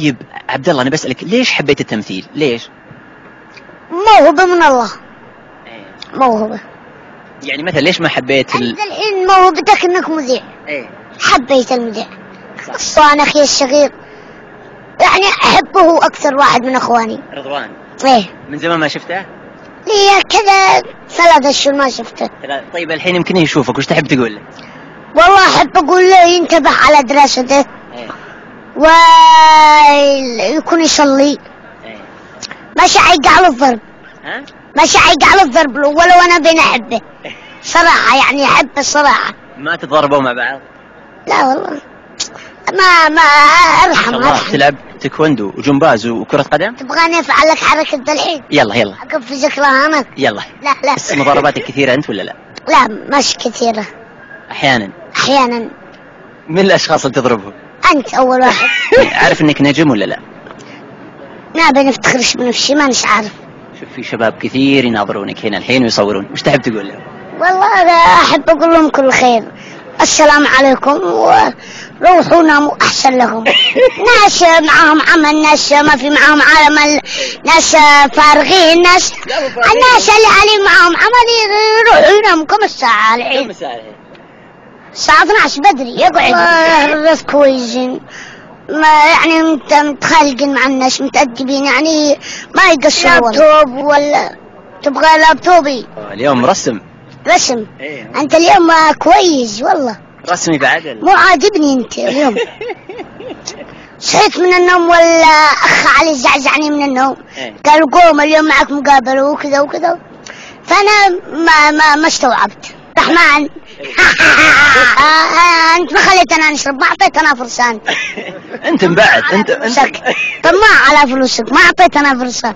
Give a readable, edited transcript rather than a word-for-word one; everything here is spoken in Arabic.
طيب عبد الله انا بسألك ليش حبيت التمثيل؟ ليش؟ موهبة من الله. موهبة. يعني مثلا ليش ما حبيت انت الحين موهبتك انك مذيع. حبيت المذيع. خصوصا اخي الصغير يعني احبه اكثر واحد من اخواني. رضوان. ايه. من زمان ما شفته؟ ليه كذا 3 أشهر ما شفته. طيب الحين يمكن يشوفك، وش تحب تقول له؟ والله احب اقول له ينتبه على دراسته. ويكون يصلي. ما شعيق على الضرب. ما شعيق على الضرب ولو انا بين احبه صراحة، يعني احبه الصراحة. ما تتضاربوا مع بعض؟ لا والله ما ارحم. تلعب تايكوندو وجمباز وكرة قدم؟ تبغاني افعل لك حركة الحين؟ يلا اقفزك لها انا؟ يلا. لا بس مضارباتك كثيرة انت ولا لا؟ لا مش كثيرة. احيانا. من الاشخاص اللي تضربهم؟ انت اول واحد. عارف انك نجم ولا لا؟ ما بنفتخرش بنفسي، ما نش عارف. شوف في شباب كثير يناظرونك هنا الحين ويصورون، وش تحب تقول لهم؟ والله أنا أحب أقول لهم كل خير، السلام عليكم، وروحوا ناموا أحسن لهم. ناس معاهم عمل، ناس ما في معاهم عمل، ناس فارغين، الناس اللي عليهم معاهم عمل يروحوا يناموا. كم الساعة الحين؟ كم الساعة الحين؟ الساعة 12 بدري يقعد. الناس كويسين، ما يعني متخالقين مع الناس، متأدبين، يعني ما يقصرون. لابتوب ولا تبغى لابتوبي؟ اليوم رسم. إيه. أنت اليوم كويس والله. رسمي بعد مو عاجبني أنت اليوم. صحيت من النوم ولا أخ علي زعزعني من النوم. قالوا قوم اليوم معك مقابلة وكذا وكذا، فأنا ما استوعبت. رحمن أنت ما خليتنا نشرب، ما أعطيتنا فرصة. أنت مبعد. أنت طماع على فلوسك، ما أعطيتنا فرصة.